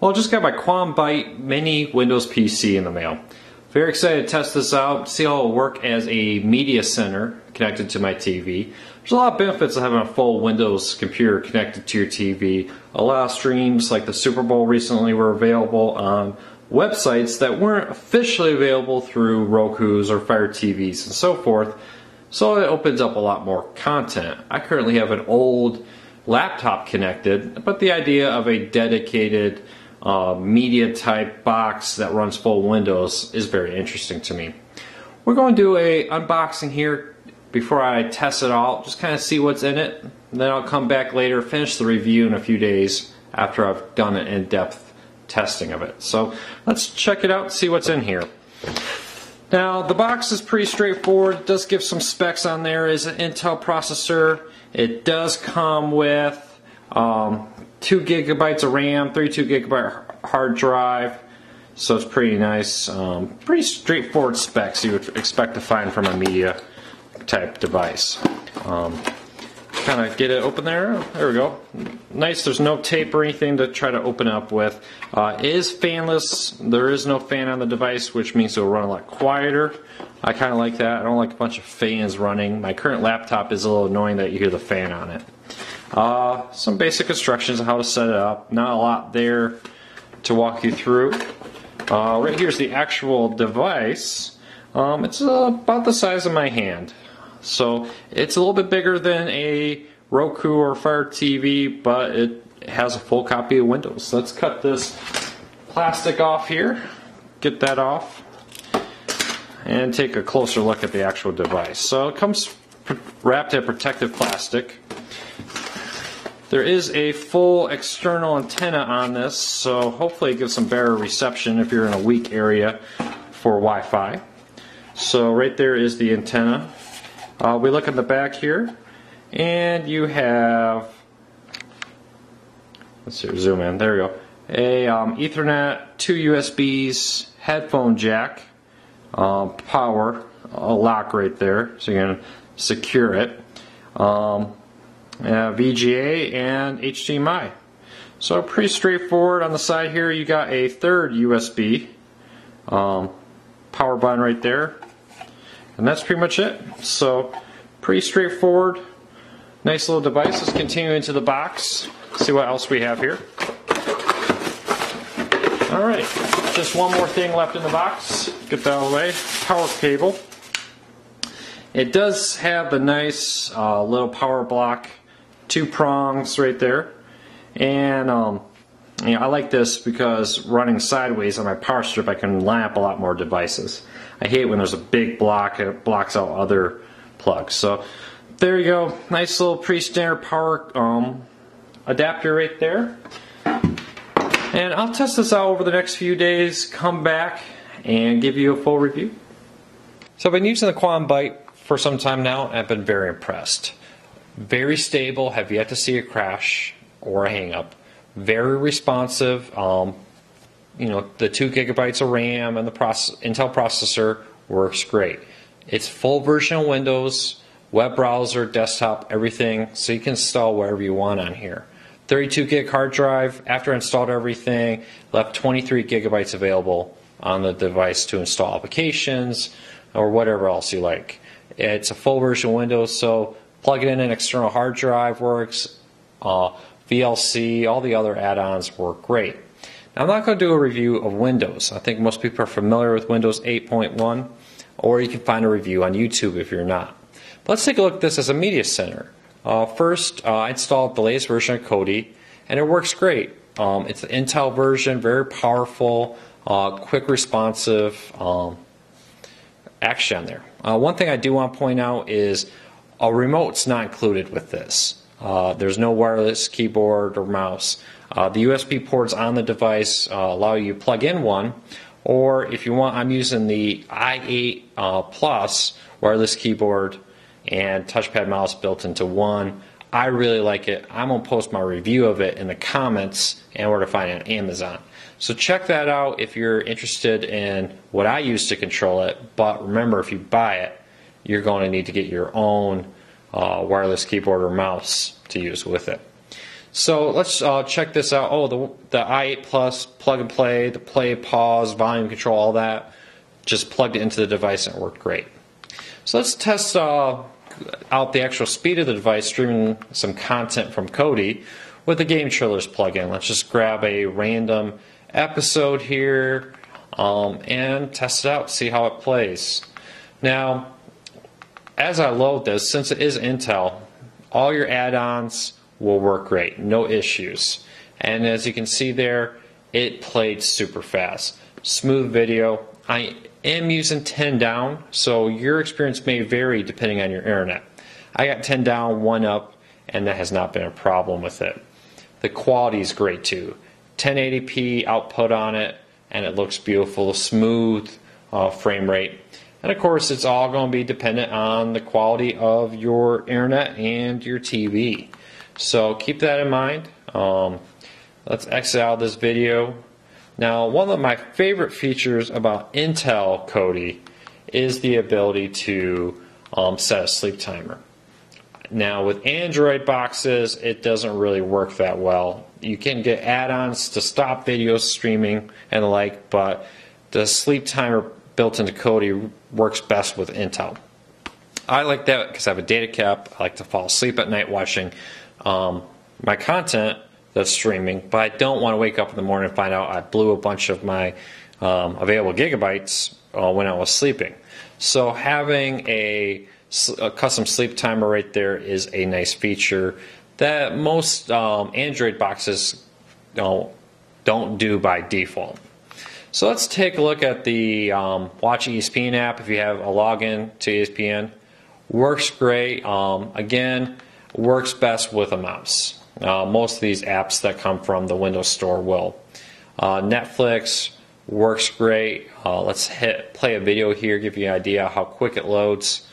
Well, I just got my Byte mini Windows PC in the mail. Very excited to test this out, see how it'll work as a media center connected to my TV. There's a lot of benefits of having a full Windows computer connected to your TV. A lot of streams like the Super Bowl recently were available on websites that weren't officially available through Roku's or Fire TVs and so forth. So it opens up a lot more content. I currently have an old laptop connected, but the idea of a dedicated media type box that runs full Windows is very interesting to me. We're going to do a unboxing here before I test it all, just kind of see what's in it, and then I'll come back later, finish the review in a few days after I've done an in-depth testing of it. So let's check it out and see what's in here. Now the box is pretty straightforward. It does give some specs on there. It's an Intel processor. It does come with 2 gigabytes of RAM, 32 gigabyte hard drive, so it's pretty nice. Pretty straightforward specs you would expect to find from a media type device. Kind of get it open there. There we go. Nice. There's no tape or anything to try to open up with. It is fanless. There is no fan on the device, which means it'll run a lot quieter. I kind of like that. I don't like a bunch of fans running. My current laptop is a little annoying that you hear the fan on it. Some basic instructions on how to set it up. Not a lot there to walk you through. Right here's the actual device. It's about the size of my hand. So it's a little bit bigger than a Roku or Fire TV, but it has a full copy of Windows. Let's cut this plastic off here. Get that off. And take a closer look at the actual device. So it comes wrapped in protective plastic. There is a full external antenna on this, so hopefully it gives some better reception if you're in a weak area for Wi-Fi. So right there is the antenna. We look at the back here, and you have, let's see, zoom in, there we go, a Ethernet, 2 USBs, headphone jack, power, a lock right there, so you can secure it. VGA and HDMI. So pretty straightforward. On the side here you got a third USB power button right there, and that's pretty much it. So pretty straightforward. Nice little device. Let's continue into the box, see what else we have here. Alright, just one more thing left in the box. Get that out of the way. Power cable. It does have the nice little power block, 2 prongs right there, and you know, I like this because running sideways on my power strip I can line up a lot more devices. I hate when there's a big block and it blocks out other plugs. So there you go, nice little pre-standard power adapter right there. And I'll test this out over the next few days, come back and give you a full review. So I've been using the Byte for some time now and I've been very impressed. Very stable, have yet to see a crash or a hang up. Very responsive. You know, the 2 gigabytes of RAM and the Intel processor works great. It's full version of Windows, web browser, desktop, everything, so you can install wherever you want on here. 32 gig hard drive. After I installed everything, left 23 gigabytes available on the device to install applications or whatever else you like. It's a full version of Windows, so plug it in an external hard drive works, VLC, all the other add-ons work great. Now I'm not going to do a review of Windows. I think most people are familiar with Windows 8.1, or you can find a review on YouTube if you're not. But let's take a look at this as a media center. First, I installed the latest version of Kodi, and it works great. It's the Intel version, very powerful, quick responsive action on there. One thing I do want to point out is a remote's not included with this. There's no wireless keyboard or mouse. The USB ports on the device allow you to plug in one, or if you want, I'm using the i8 Plus wireless keyboard and touchpad mouse built into one. I really like it. I'm going to post my review of it in the comments and where to find it on Amazon. So check that out if you're interested in what I use to control it. But remember, if you buy it, you're going to need to get your own wireless keyboard or mouse to use with it. So let's check this out. Oh, the i8 Plus plug and play, the play, pause, volume control, all that. Just plugged it into the device and it worked great. So let's test out the actual speed of the device, streaming some content from Kodi with the Game Trailers plugin. Let's just grab a random episode here and test it out, see how it plays. Now, as I load this, since it is Intel, all your add-ons will work great, no issues. And as you can see there, it played super fast. Smooth video. I am using 10 down, so your experience may vary depending on your internet. I got 10 down, 1 up, and that has not been a problem with it. The quality is great too. 1080p output on it, and it looks beautiful, smooth frame rate. And of course, it's all going to be dependent on the quality of your internet and your TV. So keep that in mind. Let's exit out of this video. Now, one of my favorite features about Intel Kodi is the ability to set a sleep timer. Now, with Android boxes, it doesn't really work that well. You can get add-ons to stop video streaming and the like, but the sleep timer built into Kodi works best with Intel. I like that because I have a data cap. I like to fall asleep at night watching my content that's streaming, but I don't want to wake up in the morning and find out I blew a bunch of my available gigabytes when I was sleeping. So having a custom sleep timer right there is a nice feature that most Android boxes don't do by default. So let's take a look at the Watch ESPN app. If you have a login to ESPN, works great. Again, works best with a mouse. Most of these apps that come from the Windows Store will. Netflix works great. Let's play a video here, give you an idea how quick it loads.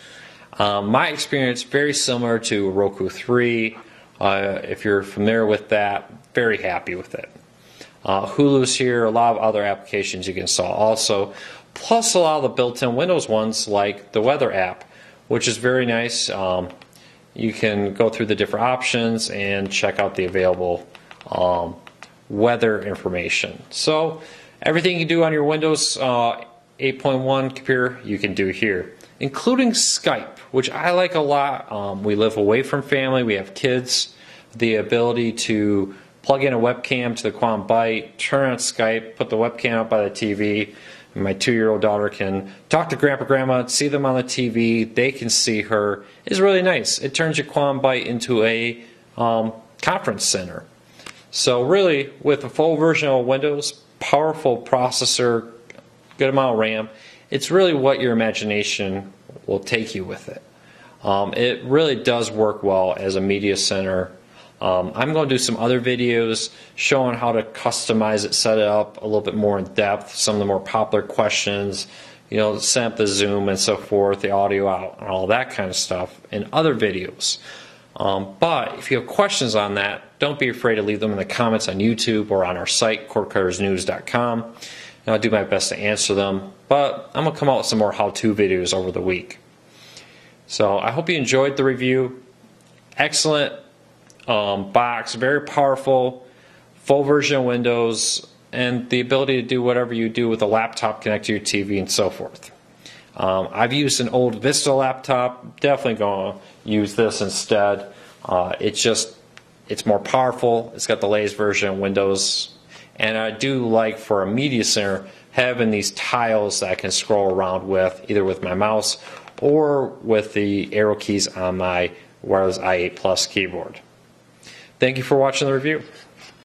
My experience, very similar to Roku 3. If you're familiar with that, very happy with it. Hulu's here, a lot of other applications you can install also, plus a lot of the built-in Windows ones like the Weather app, which is very nice. You can go through the different options and check out the available weather information. So everything you can do on your Windows 8.1 computer, you can do here, including Skype, which I like a lot. We live away from family, we have kids. The ability to plug in a webcam to the Quantum Byte, turn on Skype, put the webcam up by the TV, and my 2-year-old daughter can talk to Grandpa, Grandma, see them on the TV, they can see her. It's really nice. It turns your Quantum Byte into a conference center. So really, with a full version of Windows, powerful processor, good amount of RAM, it's really what your imagination will take you with it. It really does work well as a media center. I'm going to do some other videos showing how to customize it, set it up a little bit more in depth, some of the more popular questions, you know, set up the zoom and so forth, the audio out, and all that kind of stuff in other videos. But if you have questions on that, don't be afraid to leave them in the comments on YouTube or on our site, cordcuttersnews.com. And I'll do my best to answer them. But I'm going to come out with some more how-to videos over the week. So I hope you enjoyed the review. Excellent box, very powerful, full version of Windows, and the ability to do whatever you do with a laptop connected to your TV and so forth. I've used an old Vista laptop, definitely going to use this instead. It's more powerful, it's got the latest version of Windows, and I do like for a media center having these tiles that I can scroll around with, either with my mouse or with the arrow keys on my wireless i8 Plus keyboard. Thank you for watching the review.